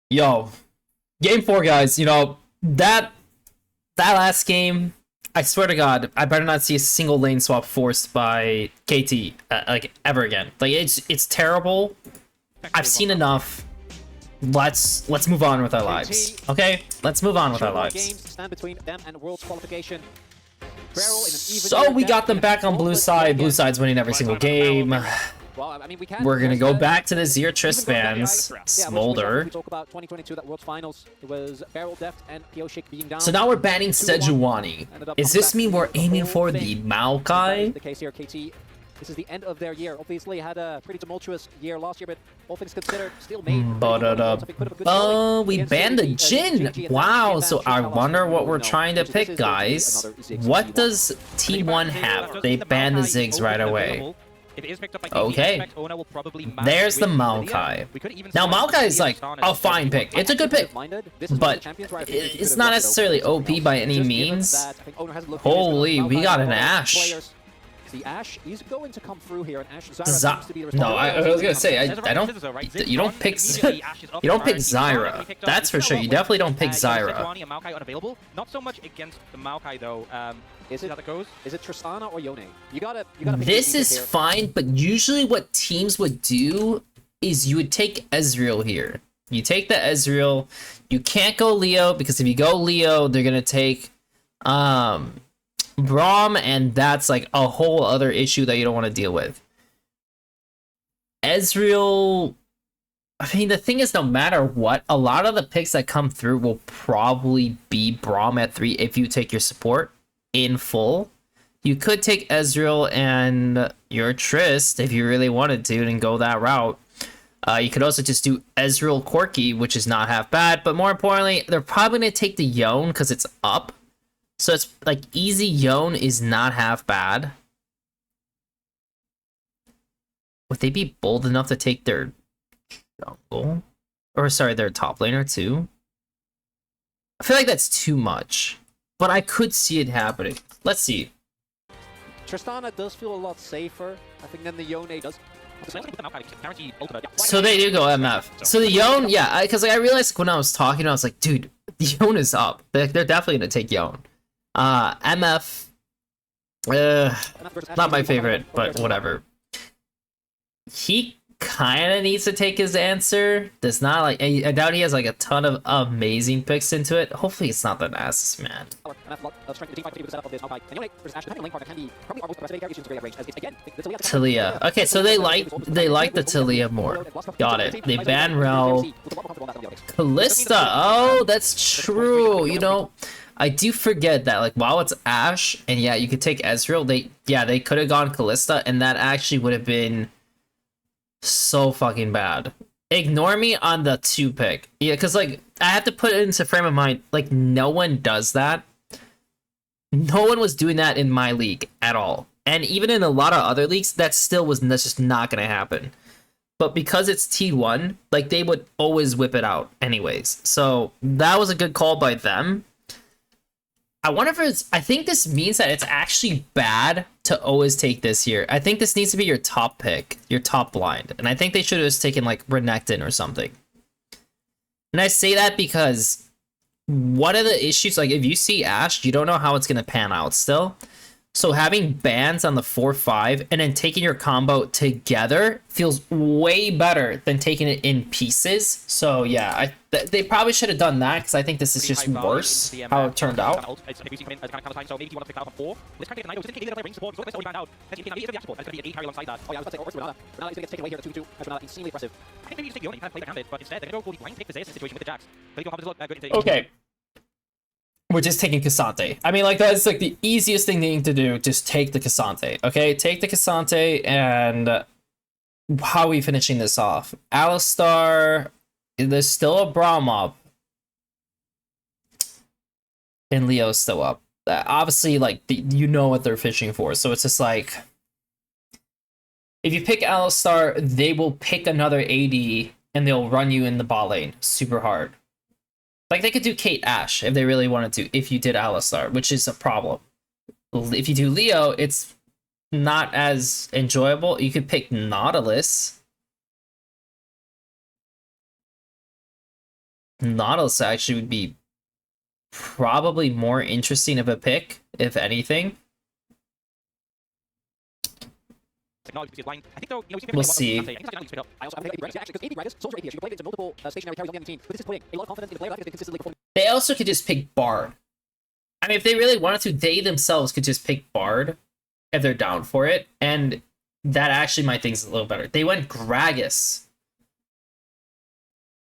Yo, game four, guys. That last game. I swear to God, I better not see a single lane swap forced by KT like ever again. Like it's terrible. I've seen enough. Let's move on with our lives. Okay, let's move on with our lives. So we got them back on blue side. Blue side's winning every single game. We're gonna go back to the Zir Trispans. Smolder. So now we're banning Sejuani. Does this mean we're aiming for the Maokai? This is the end of their year. Obviously had a pretty tumultuous year last year, but all things considered, still made. Oh, we banned the Jin! Wow, so I wonder what we're trying to pick, guys. What does T1 have? They banned the Ziggs right away. Okay, there's the Maokai. Now Maokai is like a fine pick. It's a good pick, but it's not necessarily OP by any means. Holy, we got an Ashe. The Ashe is going to come through here, and Ashe No, I was gonna say I don't. You don't pick. You don't pick Zyra. That's for sure. You definitely don't pick Zyra. Not so much against the Maokai though. Is it how that goes? Is it Tristana or Yone? You gotta. This is fine, but usually what teams would do is you would take Ezreal here. You take the Ezreal. You can't go Leo because if you go Leo, they're gonna take Braum, and that's like a whole other issue that you don't want to deal with. Ezreal, I mean, the thing is, no matter what, a lot of the picks that come through will probably be Braum at 3 if you take your support in full. You could take Ezreal and your Trist if you really wanted to and go that route. You could also just do Ezreal Corki, which is not half bad, but more importantly, they're probably going to take the Yone because it's up. So it's like easy Yone is not half bad. Would they be bold enough to take their jungle? Or sorry, their top laner too? I feel like that's too much. But I could see it happening. Let's see. Tristana does feel a lot safer, I think, than the Yone does. So they do go MF. So the Yone, yeah, because I realized when I was talking, I was like, dude, the Yone is up. They're definitely going to take Yone. MF, not my favorite, but whatever. He kind of needs to take his answer. There's not like, I doubt he has like a ton of amazing picks into it. Hopefully it's not the Nasus, man. Talia. Okay, so they like the Talia more. Got it. They ban Rel. Kalista. Oh, that's true. You know, I do forget that, like, while it's Ashe, and yeah, you could take Ezreal, they could have gone Kalista, and that actually would have been so fucking bad. Ignore me on the 2 pick. Yeah, because, like, I have to put it into frame of mind, like, no one does that. No one was doing that in my league at all. And even in a lot of other leagues, that still was just not going to happen. But because it's T1, like, they would always whip it out anyways. So that was a good call by them. I wonder if it's... I think this means that it's actually bad to always take this here. I think this needs to be your top pick, your top blind. And I think they should have just taken, like, Renekton or something. And I say that because one of the issues, like, if you see Ashe, you don't know how it's going to pan out still. So having bans on the 4-5 and then taking your combo together feels way better than taking it in pieces. So yeah, they probably should have done that because I think this is just worse how it turned out. Okay. We're just taking Cassante. I mean, like, that's like the easiest thing they need to do. Just take the Cassante, okay? Take the Cassante, and how are we finishing this off? Alistar, there's still a Braum up. And Leo's still up. Obviously, like, you know what they're fishing for, so it's just like... If you pick Alistar, they will pick another AD, and they'll run you in the bot lane super hard. Like, they could do Kate Ashe if they really wanted to, if you did Alistar, which is a problem. If you do Leo, it's not as enjoyable. You could pick Nautilus. Nautilus actually would be probably more interesting of a pick, if anything. We'll see. I also think because AD Gragas, Soldier AD, you can play it into multiple stationary carries on the enemy team, but this is putting a lot of confidence in a player that can consistently perform. They also could just pick Bard. I mean, if they really wanted to, they themselves could just pick Bard if they're down for it, and that actually might things a little better. They went Gragas.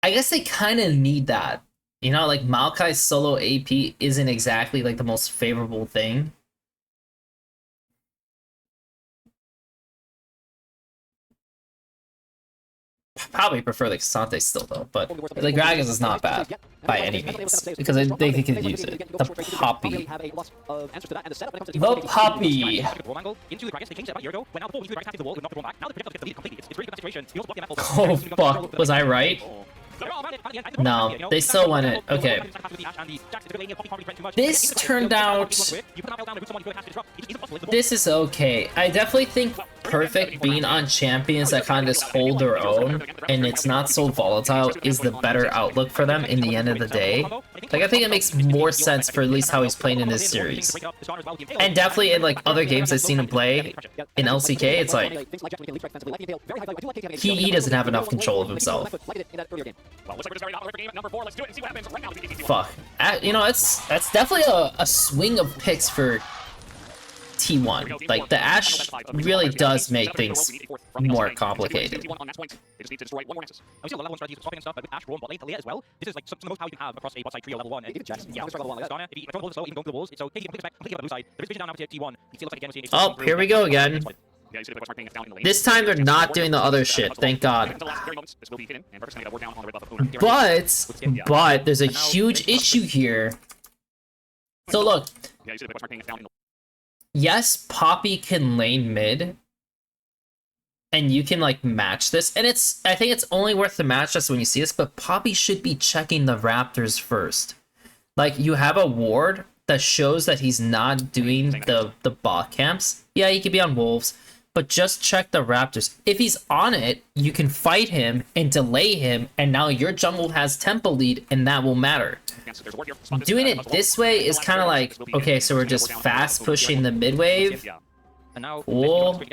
I guess they kind of need that. You know, like Maokai's solo AP isn't exactly like the most favorable thing. Probably prefer the Kasante still though, but the Gragas is not bad by any means because I think they can use it. The Poppy. The Poppy. Oh fuck, was I right? No, they still won it. Okay. This turned out... This is okay. I definitely think Perfect being on champions that kind of just hold their own and it's not so volatile is the better outlook for them in the end of the day. Like, I think it makes more sense for at least how he's playing in this series. And definitely in like other games I've seen him play in LCK, it's like he doesn't have enough control of himself. Fuck. You know, that's definitely a swing of picks for T1. Like, the Ashe really does make things more complicated. Oh, here we go again. This time they're not doing the other shit, thank God. But there's a huge issue here. So look, yes, Poppy can lane mid, and you can like match this, and I think it's only worth the match just when you see this, but Poppy should be checking the Raptors first. Like, you have a ward that shows that he's not doing the bot camps. Yeah, he could be on Wolves, but just check the Raptors. If he's on it, you can fight him and delay him, and now your jungle has tempo lead, and that will matter. Doing it this way is kind of like, okay, so we're just fast pushing the mid wave. Cool.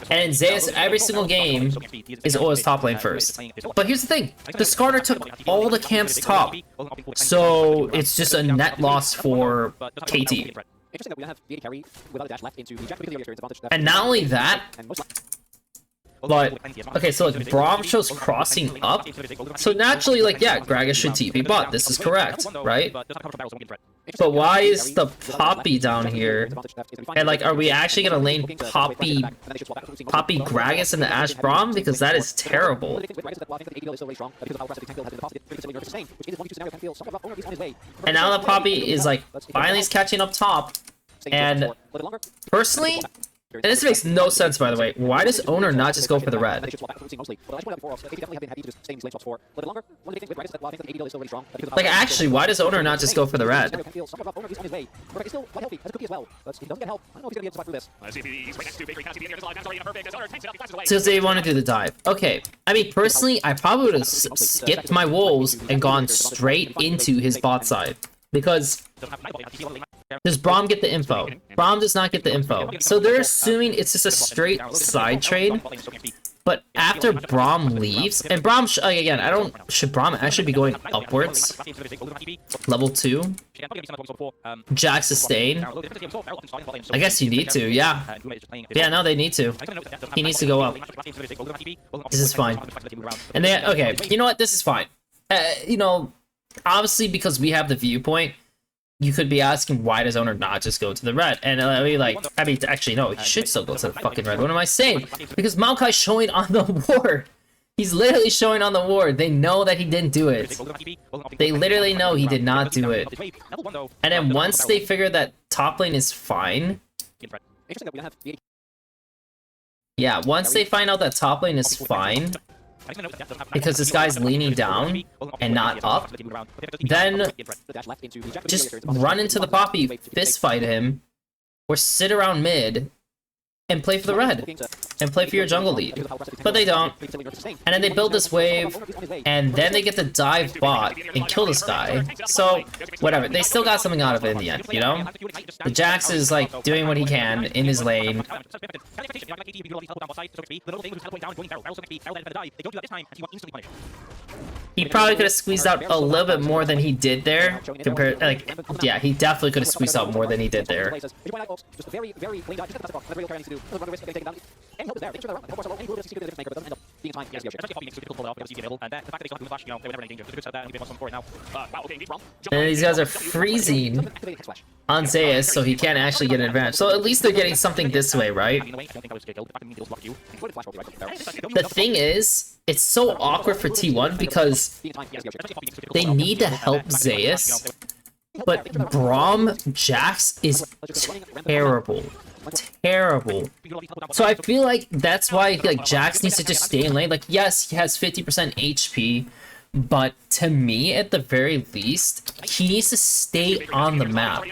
And in Zeus, every single game is always top lane first. But here's the thing, the Skarner took all the camps top, so it's just a net loss for KT. And not only that, but, okay, so like, Braum shows crossing up, so naturally, like, yeah, Gragas should TP bot, this is correct, right? But why is the Poppy down here? And, like, are we actually gonna lane Poppy Gragas into Ashe Braum? Because that is terrible. And now the Poppy is, like, finally catching up top, and personally, and this makes no sense, by the way. Why does Owner not just go for the red? Like, actually, why does Owner not just go for the red? Because they want to do the dive. Okay. I mean, personally, I probably would have skipped my wolves and gone straight into his bot side. Because... does Braum get the info? Braum does not get the info. So they're assuming it's just a straight side trade. But after Braum leaves, and Braum, again, should Braum actually be going upwards? Level 2? Jack sustain? I guess you need to, yeah. Yeah, no, they need to. He needs to go up. This is fine. And they, okay, you know what? This is fine. You know, obviously because we have the viewpoint, you could be asking, why does Owner not just go to the red? And actually, no, he should still go to the fucking red. What am I saying? Because Maokai's showing on the ward. He's literally showing on the ward. They know that he didn't do it. They literally know he did not do it. And then once they figure that top lane is fine... yeah, once they find out that top lane is fine... because this guy's leaning down and not up, then just run into the Poppy, fist fight him, or sit around mid and play for the red and play for your jungle lead. But they don't. And then they build this wave, and then they get to dive bot and kill this guy. So, whatever. They still got something out of it in the end, you know? The Jax is, like, doing what he can in his lane. He probably could have squeezed out a little bit more than he did there. Compared, like, yeah, he definitely could have squeezed out more than he did there. And these guys are freezing on Zeus, so he can't actually get an advantage. So at least they're getting something this way, right? The thing is, it's so awkward for T1 because they need to help Zeus, but Braum Jax is terrible. Terrible. So I feel like that's why like Jax needs to just stay in lane. Like, yes, he has 50% HP, but to me, at the very least, he needs to stay on the map.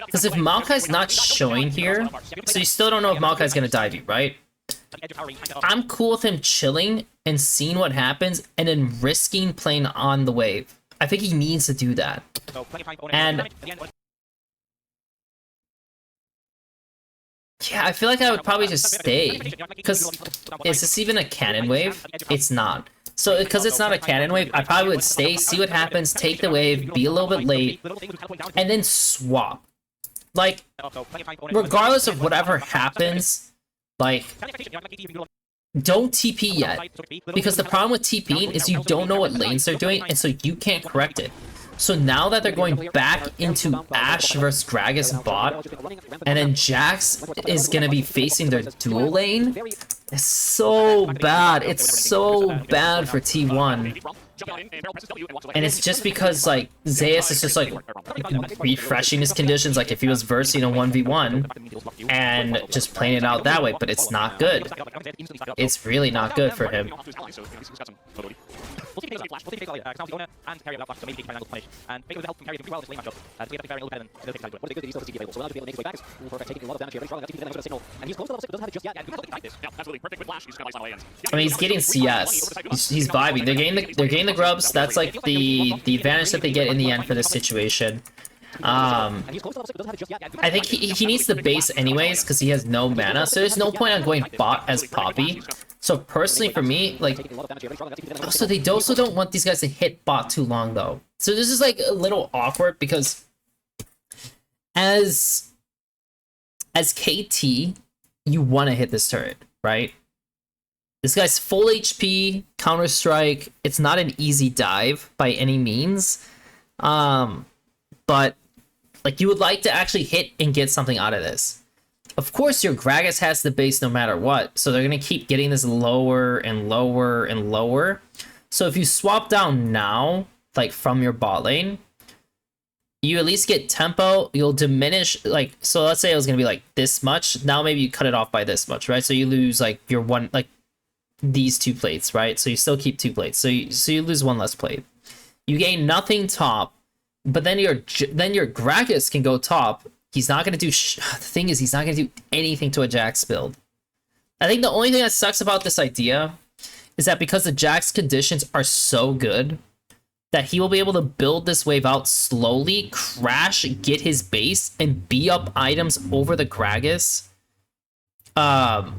Because if Maokai's not showing here, so you still don't know if Maokai's gonna dive you, right? I'm cool with him chilling and seeing what happens and then risking playing on the wave. I think he needs to do that. And yeah, I feel like I would probably just stay. Because is this even a cannon wave? It's not. So because it's not a cannon wave, I probably would stay, see what happens, take the wave, be a little bit late, and then swap. Like, regardless of whatever happens, like, don't TP yet. Because the problem with TPing is you don't know what lanes they're doing, and so you can't correct it. So now that they're going back into Ashe versus Gragas bot, and then Jax is gonna be facing their dual lane, it's so bad. It's so bad for T1. And it's just because, like, Zeus is just, like, refreshing his conditions, like if he was versing a 1v1, and just playing it out that way, but it's not good. It's really not good for him. I mean, he's getting CS. He's vibing. They're getting the grubs. That's like the advantage that they get in the end for this situation. I think he needs the base anyways because he has no mana, so there's no point on going bot as Poppy. So personally for me, like, also they also don't want these guys to hit bot too long though. So this is like a little awkward because as KT, you want to hit this turret, right? This guy's full HP, Counter-Strike. It's not an easy dive by any means. But like you would like to actually hit and get something out of this. Of course, your Gragas has the base no matter what, so they're going to keep getting this lower and lower and lower. So if you swap down now, like from your bot lane, you at least get tempo, you'll diminish, like, so let's say it was going to be like this much, now maybe you cut it off by this much, right? So you lose like your one, like these 2 plates, right? So you still keep 2 plates, so you lose 1 less plate. You gain nothing top, but then your Gragas can go top. He's not going to do... the thing is, he's not going to do anything to a Jax build. I think the only thing that sucks about this idea is that because the Jax conditions are so good, that he will be able to build this wave out slowly, crash, get his base, and B up items over the Gragas. And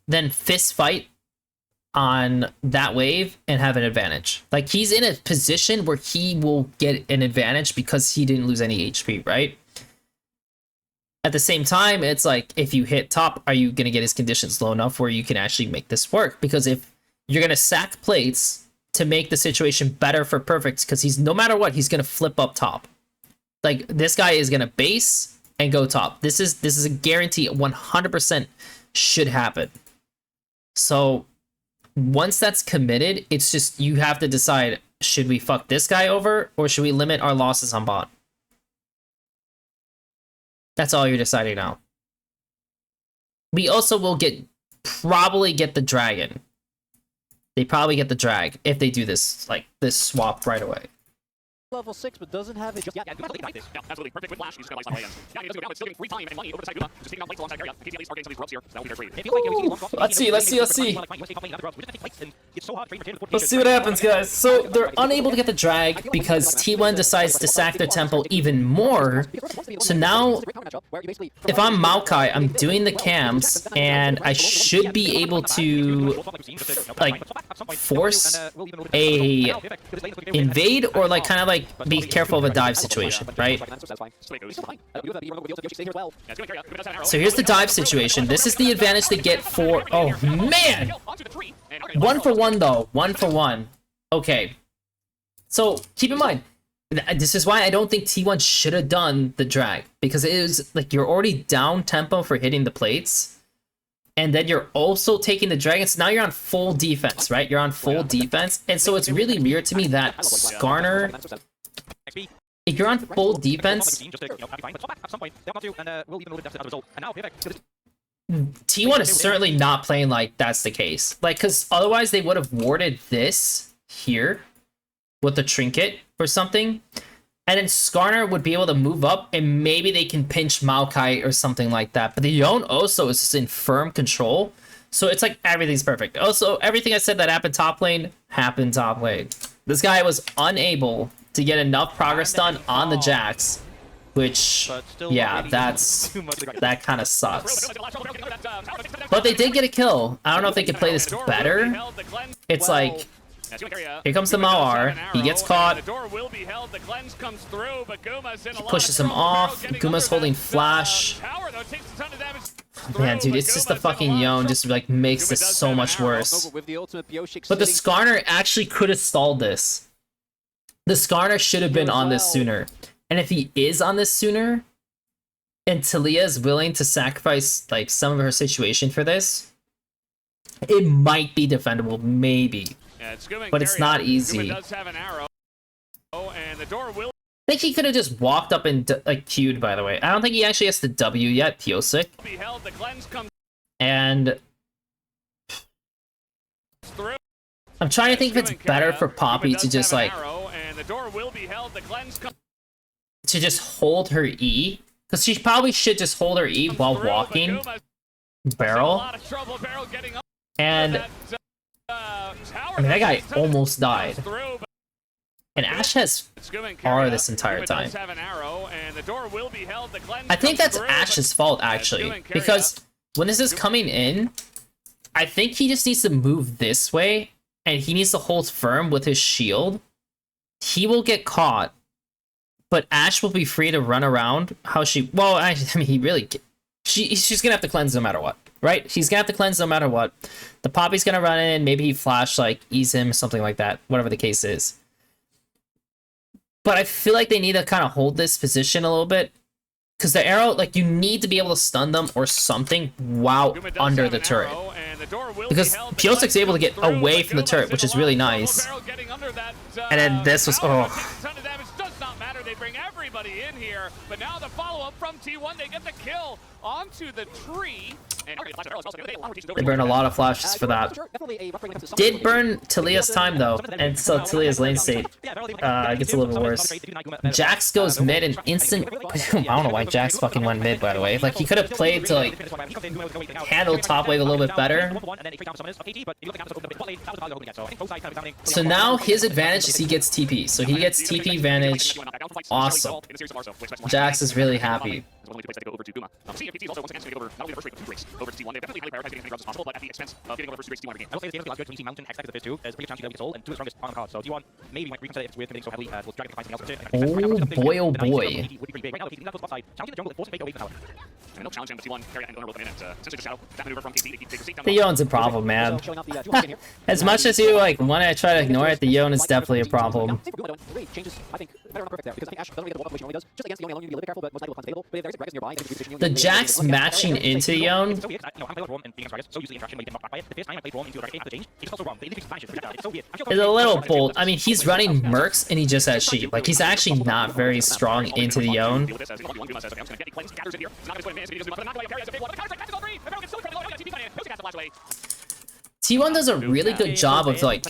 then fist fight on that wave and have an advantage. Like, he's in a position where he will get an advantage because he didn't lose any HP, right? At the same time, it's like, if you hit top, are you going to get his conditions low enough where you can actually make this work? Because if you're going to sack plates to make the situation better for Perfect, because he's, no matter what, he's going to flip up top. Like, this guy is going to base and go top. This is a guarantee, 100% should happen. So once that's committed, it's just, you have to decide, should we fuck this guy over or should we limit our losses on bot? That's all you're deciding now. We also will probably get the dragon. They probably get the drag if they do this, like, this swap right away. level 6, but doesn't have it just yet. Yeah, absolutely. Perfect with flash. He's just got lights on way in. Yeah, he doesn't go down. It's still getting free time and money over to Saguma. Just taking out lights alongside area. The KT at least are getting some of these grubs here. So that will be very great. Let's see what happens, guys. So they're unable to get the drag because T1 decides to sack their tempo even more. So now, if I'm Maokai, I'm doing the cams, and I should be able to like force a invade or like kind of like be careful of a dive situation, right? So here's the dive situation. This is the advantage they get for... Oh, man! 1 for 1, though. 1 for 1. Okay. So, keep in mind, this is why I don't think T1 should have done the drag. Because it is, like, you're already down tempo for hitting the plates. And then you're also taking the dragon. So now you're on full defense, right? You're on full defense. And so it's really weird to me that Skarner... If you're on full defense, T1 is certainly not playing like that's the case. Like, because otherwise they would have warded this here with the trinket or something. And then Skarner would be able to move up and maybe they can pinch Maokai or something like that. But the Yon also is just in firm control. So it's like everything's perfect. Also, everything I said that happened top lane, happened top lane. This guy was unable to get enough progress done on the Jax, which, yeah, that kind of sucks. But they did get a kill. I don't know if they could play this better. It's like, here comes the Mawar. He gets caught. He pushes him off. Guma's holding flash. Man, dude, it's just the fucking Yon just like makes this so much worse. But the Skarner actually could have stalled this. The Skarner should have been on this sooner. And if he is on this sooner, and Talia is willing to sacrifice like some of her situation for this, it might be defendable, maybe. But it's not easy. I think he could have just walked up and like queued, by the way. I don't think he actually has the W yet, Piosik. And I'm trying to think if it's better for Poppy to just like to just hold her E, because she probably should just hold her E while walking barrel. And I mean, that guy almost died. And Ashe has R this entire time. I think that's Ashe's fault, actually, because when this is coming in, I think he just needs to move this way, and he needs to hold firm with his shield. He will get caught, but Ashe will be free to run around how she... Well, I mean, he really... She's gonna have to cleanse no matter what, right? She's gonna have to cleanse no matter what. The Poppy's gonna run in, maybe he flash, like, ease him, something like that, whatever the case is. But I feel like they need to kind of hold this position a little bit, because the arrow, like, you need to be able to stun them or something while under the turret. Because Piosik's able to get away from the turret, which is really nice. And then this was... Oh. They bring everybody in here, but now the follow-up from T1, they get the kill onto the tree. They burn a lot of flashes for that. Did burn Talia's time though, and so Talia's lane state gets a little worse. Jax goes mid and instant... I don't know why Jax fucking went mid, by the way. Like, he could have played to, like, handle top wave a little bit better. So now his advantage is he gets TP. So he gets TP advantage. Awesome. Jax is really happy. Over to T1, they've definitely highly prioritized getting as many grubs as possible, but at the expense of getting over first 2 T1 again. I will say this game is good. Between Mountain, X the first 2, there's a pretty good chance you get soul, and 2 of the strongest on the card. So T1 maybe might reconsider if it's worth committing so heavily to Dragon to find something else. Oh boy, oh boy. Right now, KT, spot side, challenging the jungle, forcing fake away from the tower. And they'll challenge him, but T1 carry and Owner will come in and essentially just shadow that maneuver from KT. They take the seat down. The Yon's a problem, man. As much as you like want to try to ignore it, the Yon is definitely a problem. The Jax matching into Yon is a little bold. I mean, he's running Mercs and he just has Sheep. Like, he's actually not very strong into the Yon. T1 does a really good job of like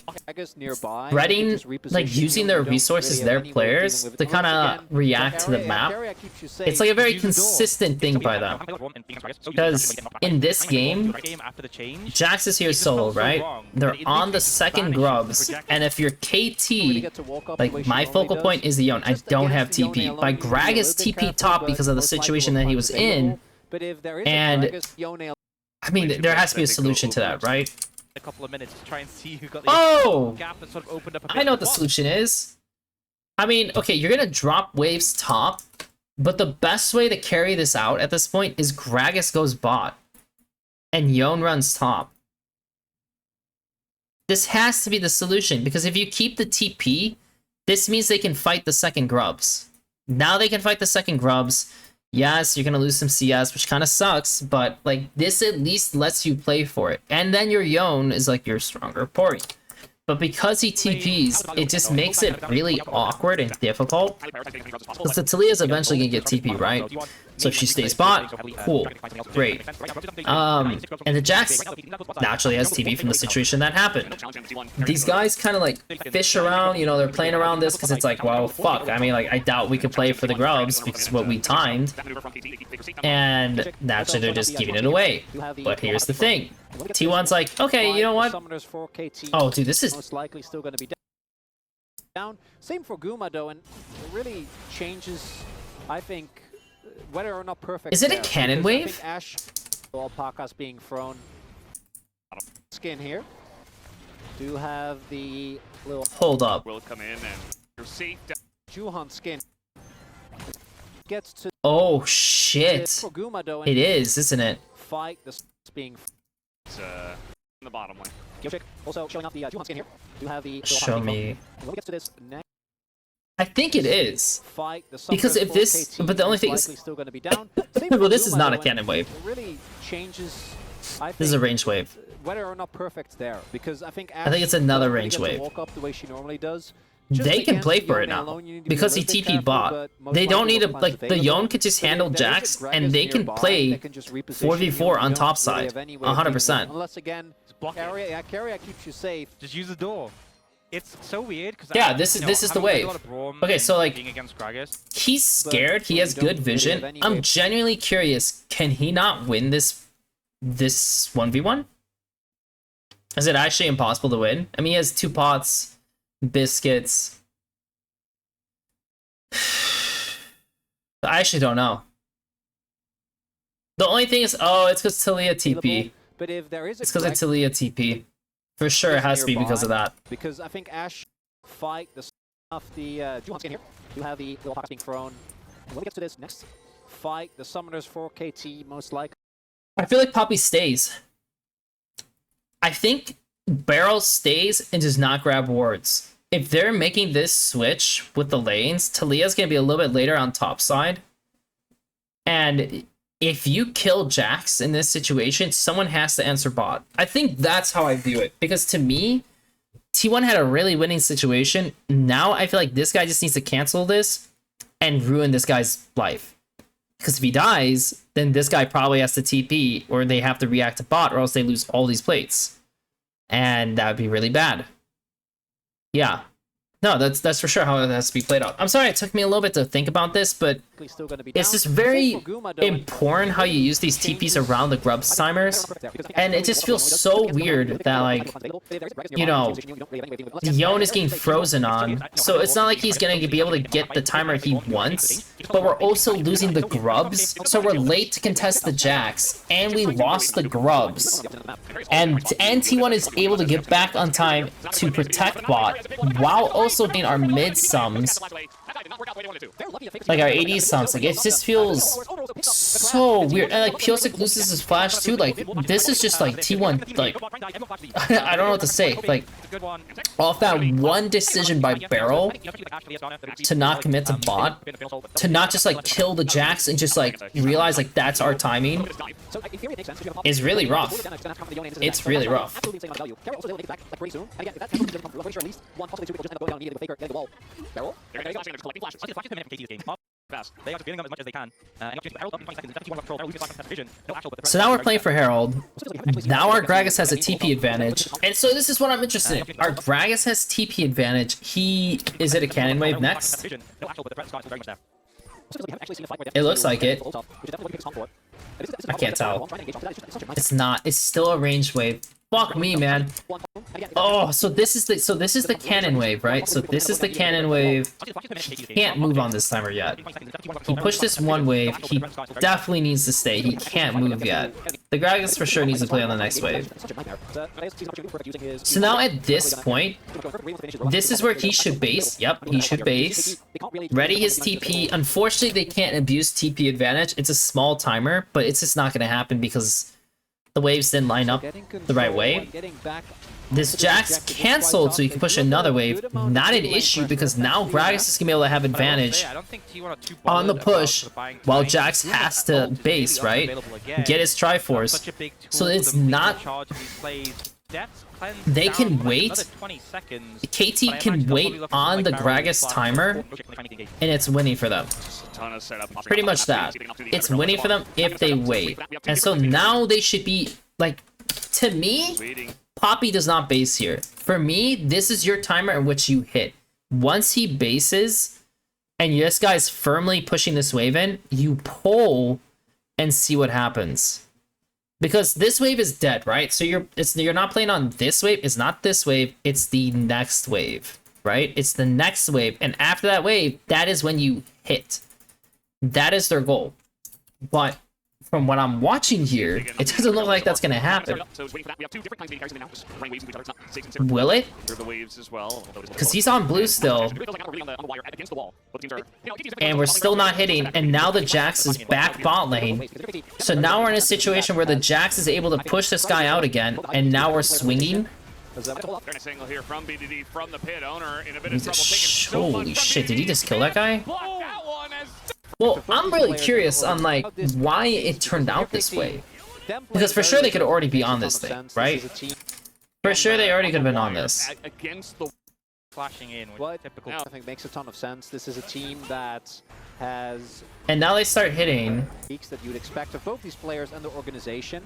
nearby, spreading, like using their resources, their players, to kind of react to the map. It's like a very consistent thing by them. Because in this game, Jax is here solo, right? They're on the second grubs, and if you're KT, like my focal point is the Yone. I don't have TP. By Gragas TP top because of the situation that he was in, and I mean, there has to be a solution to that, right? A couple of minutes to try and see who got the gap that sort of opened up. I know what the solution is. I mean, okay, you're gonna drop waves top, but the best way to carry this out at this point is Gragas goes bot, and Yone runs top. This has to be the solution, because if you keep the TP, this means they can fight the second grubs. Now they can fight the second grubs. Yes, you're gonna lose some CS, which kind of sucks, but like this at least lets you play for it. And then your Yone is like your stronger Pori. But because he TPs, it just makes it really awkward and difficult. Because the Talia is eventually gonna get TP, right? So if she stays bot, cool, great. And the Jax naturally has TP from the situation that happened. These guys kind of like fish around, you know, they're playing around this because it's like, well, fuck. I mean, like, I doubt we could play for the grubs because of what we timed. And naturally they're just giving it away. But here's the thing. T1's like, okay, you know what? Oh, dude, this is most likely still going to be down. Same for Guma though, and it really changes, I think, whether or not perfect. Is it a cannon wave? I think Ash, alpacas being thrown. Skin here. Do have the little. Hold up. Will come in and you're safe. Juhan skin. Gets to. Oh shit! For Guma though, It is, isn't it? Fight this being. It's in the bottom one. Kyochick also showing off the Juhan skin here. Do have the. Show me. When we get to this next. I think it is. Fight the Because if this, but the only thing is, still going to be down. well, this is not a cannon wave. It really changes. I think, This is a range wave. Whether or not perfect there, because I think I think it's another range wave. Walk up the way she normally does. They can play for it now because he TP bot. They don't need to, like, the Yone could just handle Jax and they can play 4v4 on top side 100%. Unless again, Carrier keeps you safe. Just use the door. It's so weird because yeah, this is the wave. Okay, so like he's scared. He has good vision. I'm genuinely curious. Can he not win this 1v1? Is it actually impossible to win? I mean, he has 2 pots, biscuits. I actually don't know. The only thing is, oh, it's because Talia TP. But if there is, it's because of Talia TP. For sure, it has to be because of that. Because I think Ash fight the stuff the Juhan skin here. You have the little pockets being thrown. And when we get to this next fight, the summoners for KT most likely. I feel like Poppy stays. I think Barrel stays and does not grab wards. If they're making this switch with the lanes, Talia's gonna be a little bit later on top side. And if you kill Jax in this situation, someone has to answer bot. I think that's how I view it. Because to me, T1 had a really winning situation. Now I feel like this guy just needs to cancel this and ruin this guy's life. Because if he dies, then this guy probably has to TP or they have to react to bot or else they lose all these plates. And that would be really bad. Yeah. No, that's for sure how it has to be played out. I'm sorry it took me a little bit to think about this, but it's just very important how you use these TPs around the grubs timers. And it just feels so weird that, like, you know, Yone is getting frozen on. So it's not like he's going to be able to get the timer he wants, but we're also losing the grubs. So we're late to contest the Jax, and we lost the grubs. And T1 is able to get back on time to protect bot, while also being our mid sums, like our AD sums. Like, it just feels so weird. And like Piosik loses his flash too. Like, this is just like T1, like I don't know what to say. Like, off that one decision by Barrel to not commit to bot, to not just like kill the Jax and just like realize like that's our timing, is really rough. It's really rough. fast. They are just getting them as much as they can. And just Herald up in 20 seconds. 51 control. Herald losing 5 vision. No actual, but the So now we're playing for Herald. Now our Gragas has a TP advantage. And so this is what I'm interested in. Our Gragas has TP advantage. Is it a cannon wave next? No actual, but the threat Scott is very much there. It looks like it. I can't tell. It's not. It's still a ranged wave. Fuck me, man. Oh, so this is the cannon wave, right? So this is the cannon wave. He can't move on this timer yet. He pushed this one wave. He definitely needs to stay. He can't move yet. The Gragas for sure needs to play on the next wave. So now at this point, this is where he should base. Yep, he should base. Ready his TP. Unfortunately, they can't abuse TP advantage. It's a small timer, but it's just not going to happen because the waves didn't line up the right way. This Jax canceled so you can push another wave. Not an issue because now Gragas is going to be able to have advantage on the push while Jax has to base, right? Get his Triforce. So it's not... They can wait. KT can wait on the Gragas timer, and it's winning for them. Pretty much that. It's winning for them if they wait. And so now they should be, like, to me, Poppy does not base here. For me, this is your timer in which you hit. Once he bases, and this guy's firmly pushing this wave in, you pull and see what happens. Because this wave is dead, right? So you're not playing on this wave. It's not this wave. It's the next wave, right? It's the next wave. And after that wave, that is when you hit. That is their goal. But from what I'm watching here, it doesn't look like that's going to happen. Will it? Because he's on blue still. And we're still not hitting. And now the Jax is back bot lane. So now we're in a situation where the Jax is able to push this guy out again. And now we're swinging. Holy shit, did he just kill that guy? Well, I'm really curious on, like, why it turned out this way. Because for sure they could already be on this thing, right? For sure they already could have been on this. Flashing in with What typical. I think makes a ton of sense. This is a team that has And now they start hitting. peaks that you'd expect of both these players and the organization.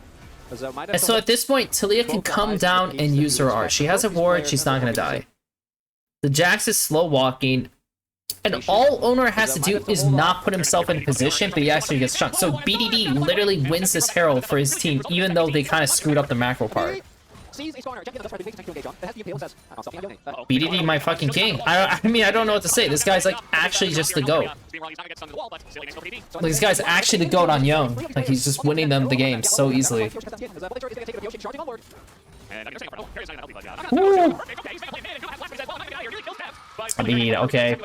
And so at this point, Talia can come down and use her art. She has a ward, she's not going to die. The Jax is slow walking. And all Owner has to do is not put himself in position, but he actually gets chunked. So BDD literally wins this Herald for his team, even though they kind of screwed up the macro part. BDD my fucking king. I mean, I don't know what to say. This guy's like actually just the GOAT. Like, this guy's actually the GOAT on Young. Like, he's just winning them the game so easily. Woo. I mean, okay.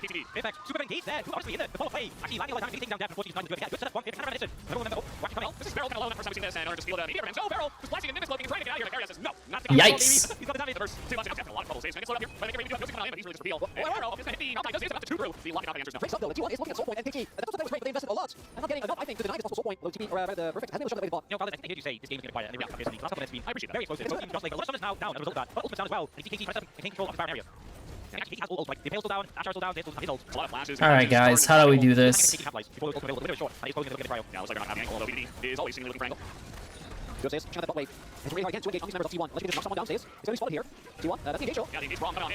Yikes. Alright guys, how do we do this?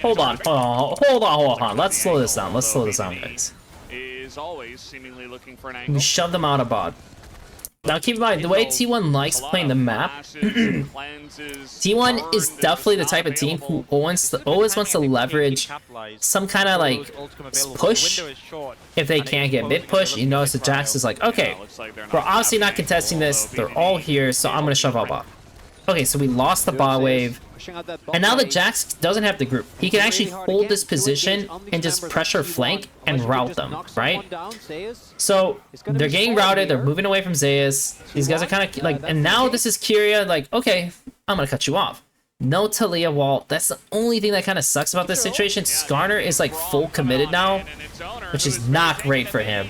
Hold on. Let's slow this down. Guys. We shoved them out of bot. Now keep in mind, the way T1 likes playing the map, T1 is definitely the type of team who always wants to leverage some kind of like push. If they can't get mid push, you notice the Jax is like, okay, we're obviously not contesting this, they're all here, so I'm gonna shove out bot. Okay, so we lost the bot wave, and now the Jax doesn't have the group. He can actually hold this position and just pressure flank and route them, right? So they're getting routed, they're moving away from Zeus. These guys are kind of like, and now this is Kyria, like, okay, I'm gonna cut you off. No Talia wall. That's the only thing that kind of sucks about this situation. Skarner is like full committed now, which is not great for him.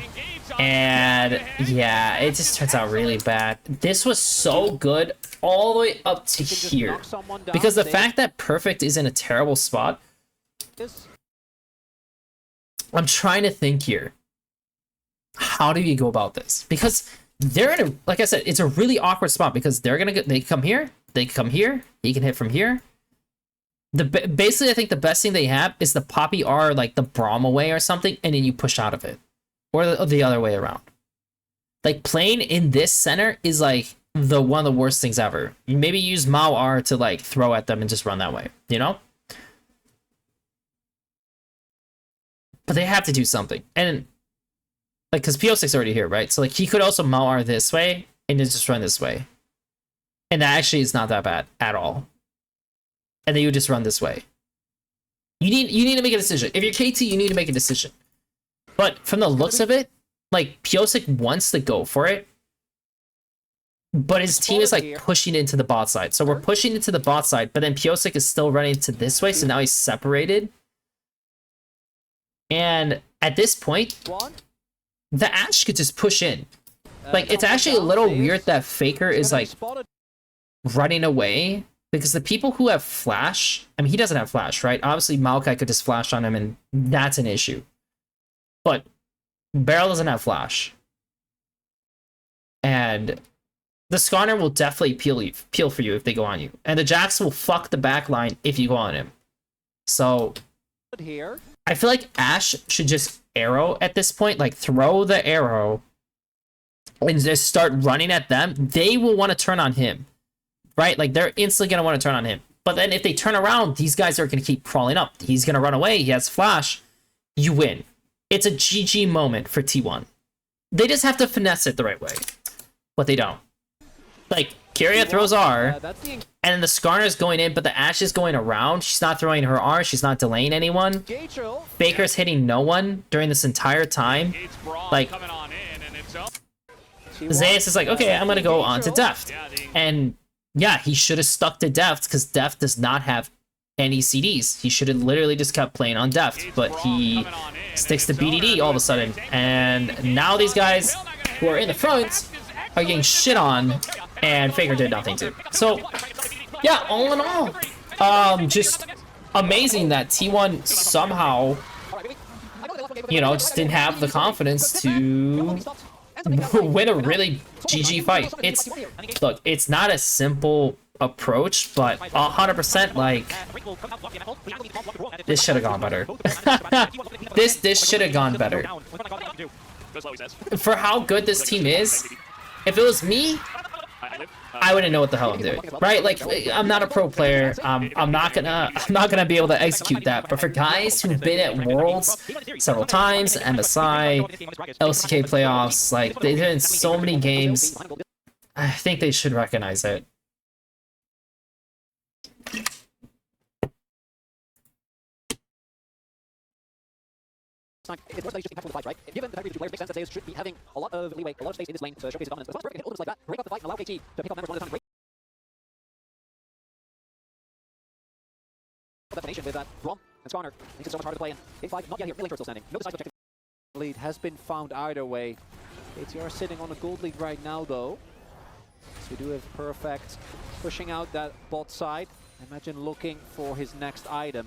And yeah, it just turns out really bad. This was so good all the way up to here. Because the fact that Perfect is in a terrible spot, I'm trying to think here. how do you go about this? Because they're in a, like I said, it's a really awkward spot because they're gonna get, they come here, he can hit from here. Basically, I think the best thing they have is the Poppy R, like the Braum away or something, and then you push out of it, or the other way around. Like playing in this center is like one of the worst things ever. You maybe use Mao R to like throw at them and just run that way, you know? But they have to do something. And like, cause PO6 already here, right? So like he could also Mao R this way and then just run this way. And that actually is not that bad at all. And then you just run this way. You need to make a decision. If you're KT, you need to make a decision. But from the looks of it, like Piosik wants to go for it, but his team is like pushing into the bot side. So we're pushing into the bot side, but then Piosik is still running to this way, so now he's separated. And at this point, the Ashe could just push in. Like, it's actually a little weird that Faker is like running away, because the people who have flash, I mean, he doesn't have flash, right? Obviously, Maokai could just flash on him, and that's an issue. But Beryl doesn't have flash. And the Skarner will definitely peel for you if they go on you. And the Jax will fuck the back line if you go on him. So I feel like Ashe should just arrow at this point. Like, throw the arrow and just start running at them. They will want to turn on him. Right? Like, they're instantly going to want to turn on him. But then if they turn around, these guys are going to keep crawling up. He's going to run away. He has flash. You win. It's a GG moment for T1. They just have to finesse it the right way. But they don't. Like, Kyria throws R, and then the Skarner's going in, but the Ashe is going around. She's not throwing her R. She's not delaying anyone. Faker's hitting no one during this entire time. Like, Zeus is like, okay, I'm going to go on to Deft. And yeah, he should have stuck to Deft, because Deft does not have any CDs. He should have literally just kept playing on Deft, but he sticks to BDD all of a sudden. And now these guys who are in the front are getting shit on, and Faker did nothing too. So yeah, all in all, just amazing that T1 somehow, you know, just didn't have the confidence to win a really GG fight. Look, it's not a simple approach, but 100%, like, this should have gone better. this should have gone better. For how good this team is, if it was me, I wouldn't know what the hell I'm doing, right? Like, I'm not a pro player. I'm not gonna be able to execute that. But for guys who've been at Worlds several times, MSI, LCK playoffs, like, they've been in so many games, I think they should recognize it. It's more just impactful the fight, right? Given the fact that the two players, makes sense that Zeus should be having a lot of leeway, a lot of space in this lane to showcase his dominance. But once it opens like that, break up the fight and allow KT to pick up members one at a time. Domination with that Braum and Skarner makes it so much harder to play in. Game 5, not yet here. Mid lane still standing. No decisive objective. Lead has been found either way. KT are sitting on a gold lead right now, though. So we do have Perfect pushing out that bot side. Imagine looking for his next item.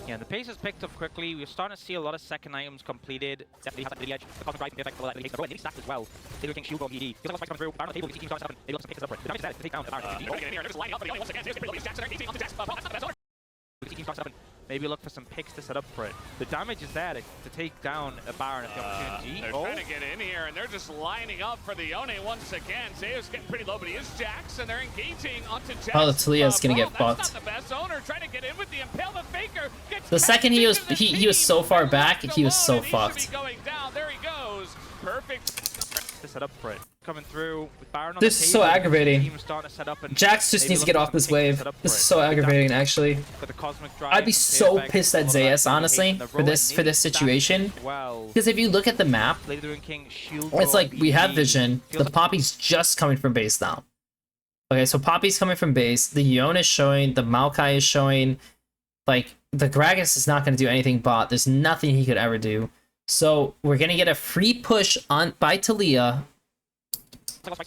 Yeah, the pace has picked up quickly. We're starting to see a lot of second items completed. Definitely have that to the edge. The cosmic drive can be effective for that. They and he stacked as well. They looking shield on BD. Feels like fights coming through. Baron on the table. You see team starting to maybe look some picks up for it. The damage is dead. Take down the Baron. Maybe look for some picks to set up for it. The damage is there to take down a Baron at the opportunity. They're trying to get in here, and they're just lining up for the Yone once again. Zeus getting pretty low, but he is Jax, and they're engaging onto Jax. Oh, Talia's gonna get fucked. The best owner trying to get in with the impale, but Faker gets the second he was so far back, he was so fucked. Going down. There he goes. Perfect. To set up for it. Coming through with Baron on this the is table, so aggravating. To set up and Jax just needs to get off this wave. This is so aggravating, actually. I'd be so pissed at Zeus, honestly, for this situation. Because if you look at the map, it's like we have vision. The Poppy's just coming from base now. Okay, so Poppy's coming from base. The Yone is showing. The Maokai is showing. Like, the Gragas is not going to do anything bot. There's nothing he could ever do. So we're going to get a free push on by Talia.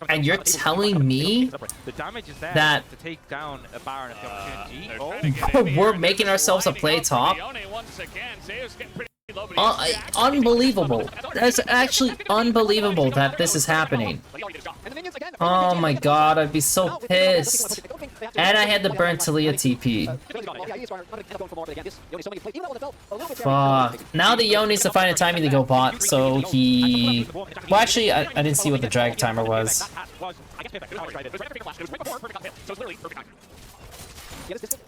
And you're telling me that we're making ourselves a play top? unbelievable. That's actually unbelievable that this is happening. Oh my god, I'd be so pissed. And I had to burn Talia TP. Fuck. Now the Yo needs to find a timing to go bot, so he... Well, actually, I didn't see what the drag timer was.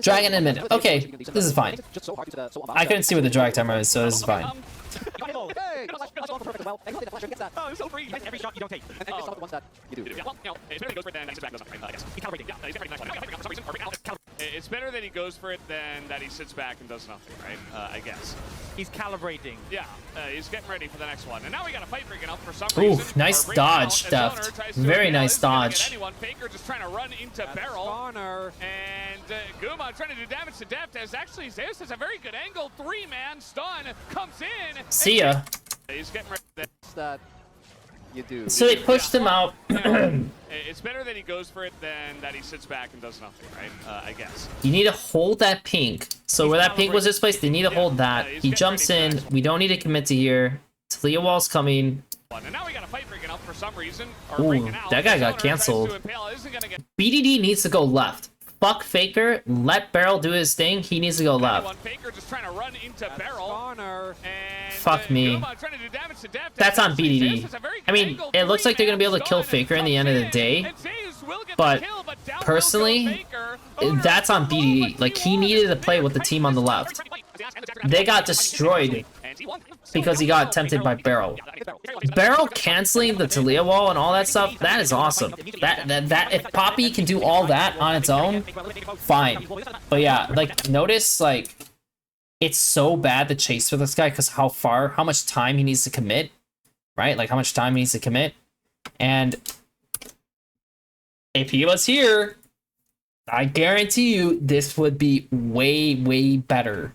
Dragon in a minute. Okay, this is fine. I couldn't see what the drag timer is, so this is fine. Oh, it's so free. Every shot you don't take. And just the ones that you do. Yeah, well, you know, it's better than he goes for it than he sits back and doesn't. I guess. He's calibrating. Yeah, he's very nice. It's better that he goes for it than that he sits back and does nothing, right? I guess. He's calibrating. Yeah, he's getting ready for the next one. And now we got a fight breaking up for some reason. Oof, nice dodge, Deft. Very nice dodge. Faker just trying to run into Barrel. And Guma trying to do damage to Deft as actually Zeus has a very good angle. 3-man stun comes in. See ya. He's getting ready. That you do. So they pushed him out. It's better that he goes for it than that he sits back and does nothing, right? I guess. You need to hold that pink. So where that pink was displaced, they need to hold that. He jumps in. We don't need to commit to here. Talia wall's coming. And now we got a fight breaking up for some reason. Ooh, that guy got canceled. BDD needs to go left. Fuck Faker. Let Barrel do his thing. He needs to go left. Faker just trying to run into Barrel. And fuck me. That's on BDD. I mean, it looks like they're going to be able to kill Faker in the end of the day. But personally, that's on BDD. Like, he needed to play with the team on the left. They got destroyed because he got tempted by Barrel. Barrel canceling the Talia wall and all that stuff, that is awesome. That if Poppy can do all that on its own, fine. But yeah, like, notice, like, it's so bad to chase for this guy because how much time he needs to commit, right? Like, how much time he needs to commit. And if he was here, I guarantee you this would be way, way better.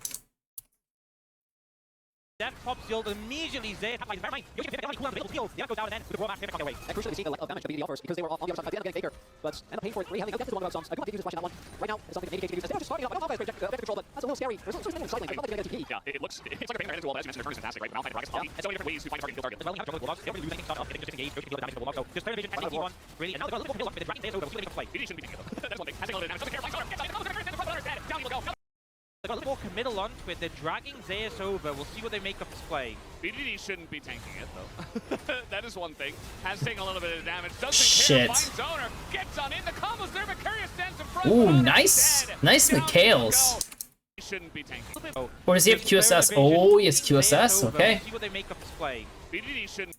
That pops shield immediately there. You can pick it cool down the field. The goes down and then with the raw match quickly away. And crucially, seeing the level of damage that BDD offers because they were on the other side at the end of the game. Faker, but end up paying for it. Having this one about songs. I don't think flash that one. Right now, it's something that maybe can use. They're just starting out. I don't know if guys control, but that's a little scary. There's so many sidelines. I'm not going to get a TP. Yeah, it looks it's like a right into wall. As you mentioned, the turn is fantastic, right? But now fighting Rockets, and so many different ways to find a target and kill target. Well, you have to Bulldogs. They don't really lose anything start off. They can just engage. Go to the damage to Bulldogs. So just play the vision, one really. And now they're a little bit with the dragon days over. We'll see what they can play. BDD shouldn't be taking it. That's one thing. Has a little bit of damage. Doesn't care. Fights gets it. Down he will go. They've got a little more committal on to it. They're dragging Zeus over. We'll see what they make of this play. BDD shouldn't be tanking it, though. That is one thing. Has taken a little bit of damage. Doesn't Shit. care. Finds owner. Gets on in. The combos there. Macarius stands in front. Ooh, nice. Nice Mikhails. Shouldn't be tanking. Or does he have QSS? Oh, he has QSS. Okay. See what they make of this play. BDD shouldn't.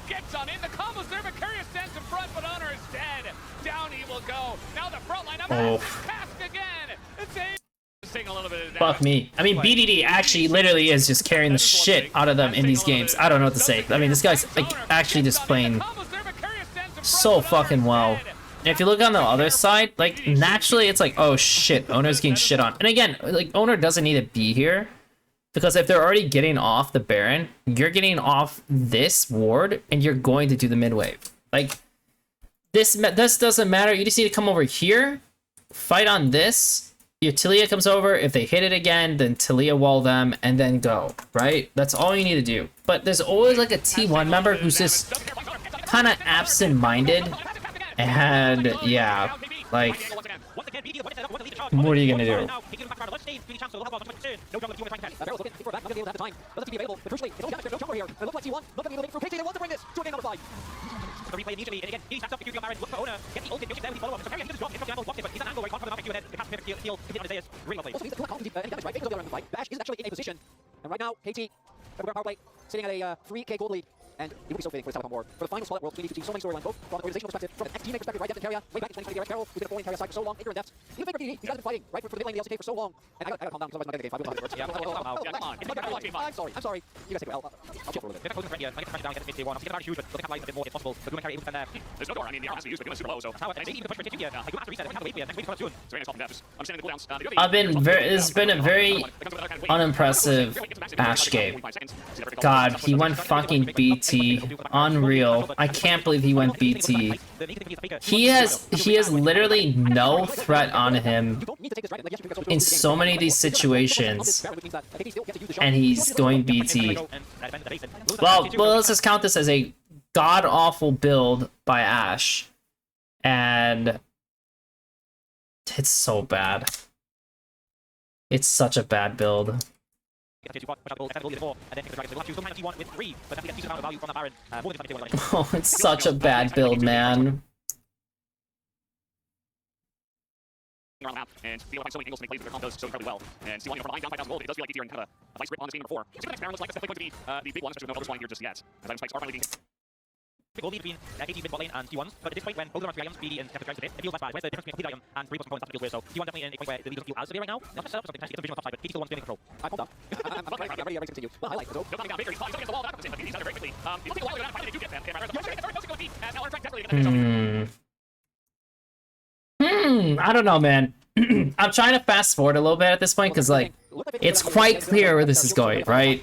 Gets on in. The combos there. Macarius stands in front, but Honor is dead. Down he will go. Now the front line. Task again. It's a little bit of Fuck me. I mean, BDD actually literally is just carrying the shit out of them in these games. I don't know what to say. I mean, this guy's like actually just playing so fucking well. And if you look on the other side, like naturally it's like, oh shit, Owner's getting shit on. And again, like Owner doesn't need to be here because if they're already getting off the Baron, you're getting off this ward and you're going to do the mid wave. Like this doesn't matter. You just need to come over here, fight on this. Your Talia comes over, if they hit it again, then Talia wall them, and then go, right? That's all you need to do. But there's always like a T1 member who's just kind of absent-minded, and yeah, like, what are you gonna do? The replay immediately, and again, he taps up the Baron, look for Owner, get the ultimate, there we follow up, so Carrion, this is drop, it's blocked it, but he's an angle where he can't come out, it has perfect heal, hit on Zeus, really lovely. Also, he's the damage, right? Faker's on the other end of the fight. Bash is actually in a position, and right now, KT, power play, sitting at a 3K gold lead. And it would be so fitting for this type of board. For the final spot, World 2022, so many storylines, both from an organizational perspective, from an ex-teammate perspective, right? Deft and Carrier, way back in 2020, right? Carroll, who's been a 4-lane Carrier side for so long, Faker and Deft. Even Faker BDD, these guys have been fighting, right? For the mid lane, the LCK for so long. And I gotta calm down, because otherwise I'm not gonna get the game 5. I'm sorry. You guys take it well. I'll chill for a little bit. They're closing the and I get the pressure down, get the mid tier 1. Obviously, get the huge, but they'll capitalize a bit more if possible. The Guma Carrier able to defend there. There's no door. I mean, the arm has to be used, but Guma's super low, so. That's how it, and maybe even push for a here. Like, Guma has to reset, they have to wait here, next week's coming soon. So it's often just understanding the cooldowns. It's been a very unimpressive Bash game. god, he went fucking BT. Unreal. I can't believe he went BT. He has literally no threat on him in so many of these situations, and he's going BT. Well, let's just count this as a god-awful build by Ash, and it's so bad. It's such a bad build. Oh, it's such a bad build, man. And be able to find so many angles to make plays with their combos so incredibly well. And Steel, for 9,000 gold, it does feel like DTR and kind of a vice grip on this game number 4. So the next round looks like it's definitely going to be the big one, especially with no others flying here just yet. As item spikes are finally being Big lead between KT mid bot lane and T1s, but at this point when both of them are 3 items, BD and Tempest tries to hit, it feels less bad. Whereas the difference between a complete item and 3 plus components feels weird, so T1 definitely in a point where the lead doesn't feel as severe right now. Not set up something potentially it's a vision on the top side, but KT still wants to be in control. I'm pumped up. I'm ready to continue. Well, I like it. no coming down Baker, he's flying against the wall, that happens, but he's out there very quickly. It will take a while to go down, finally they do get them. And now Artifact definitely going to I don't know, man. I'm trying to fast forward a little bit at this point because, like, it's quite clear where this is going, right?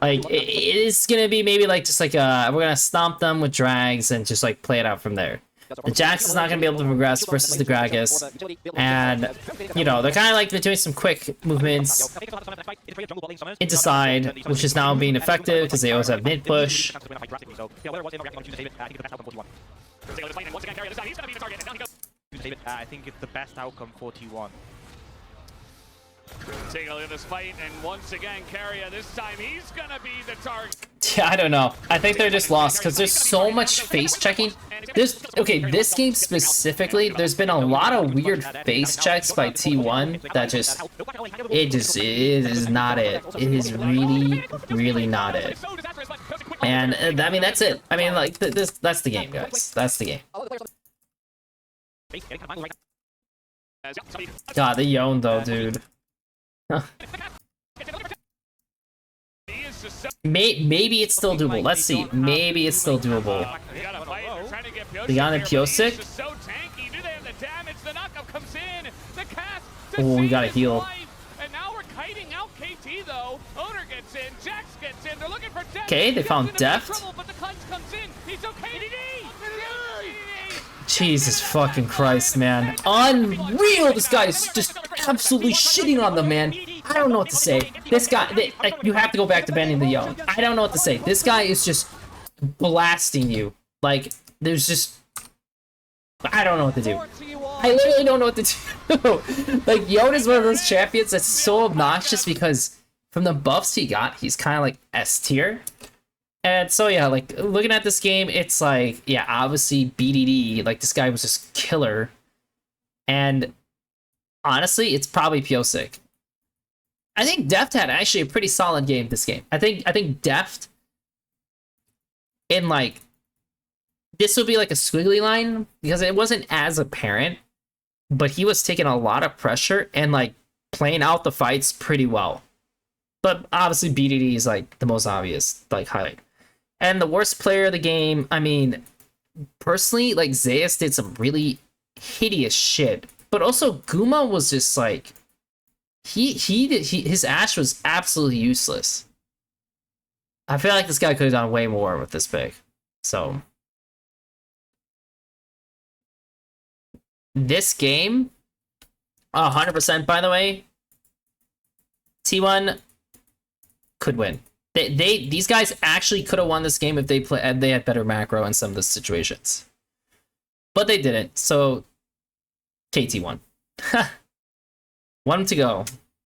Like, it is gonna be maybe like just like we're gonna stomp them with drags and just like play it out from there. The Jax is not gonna be able to progress versus the Gragas, and you know they're kind of like they're doing some quick movements into side, which is now being effective because they always have mid push. I think it's the best outcome for T1. Taking a look at this fight, and once again, Carrier, this time he's gonna be the target. Yeah, I don't know. I think they're just lost because there's so much face checking. Okay, this game specifically, there's been a lot of weird face checks by T1 that it is not it. It is really not it. And I mean, that's it. I mean, like that's the game, guys. That's the game. God, the Yone though, dude. Maybe it's still doable. Let's see. Maybe it's still doable. Leon and Piosik. Oh, we gotta heal. And now we're kiting out KT though. Owner gets in, Jax gets in. They're looking for Deft. Okay, they found Deft. But the cleanse comes in. He's okay. Jesus fucking Christ, man. Unreal! This guy is just absolutely shitting on them, man. I don't know what to say. This guy, like, you have to go back to banning the Yone. I don't know what to say. This guy is just blasting you. Like, there's just... I don't know what to do. I literally don't know what to do. Like, Yone is one of those champions that's so obnoxious because from the buffs he got, he's kind of like S tier. And so, yeah, like, looking at this game, it's like, yeah, obviously, BDD, like, this guy was just killer. And, honestly, it's probably Piosik. I think Deft had actually a pretty solid game this game. I think Deft, in, like, this will be, like, a squiggly line, because it wasn't as apparent, but he was taking a lot of pressure and, like, playing out the fights pretty well. But, obviously, BDD is, like, the most obvious, like, highlight. And the worst player of the game, I mean, personally, like, Zeus did some really hideous shit. But also, Guma was just, like, his Ashe was absolutely useless. I feel like this guy could have done way more with this pick. So, this game, 100% by the way, T1 could win. These guys actually could have won this game if they had better macro in some of the situations, but they didn't. So KT won. 1 to go.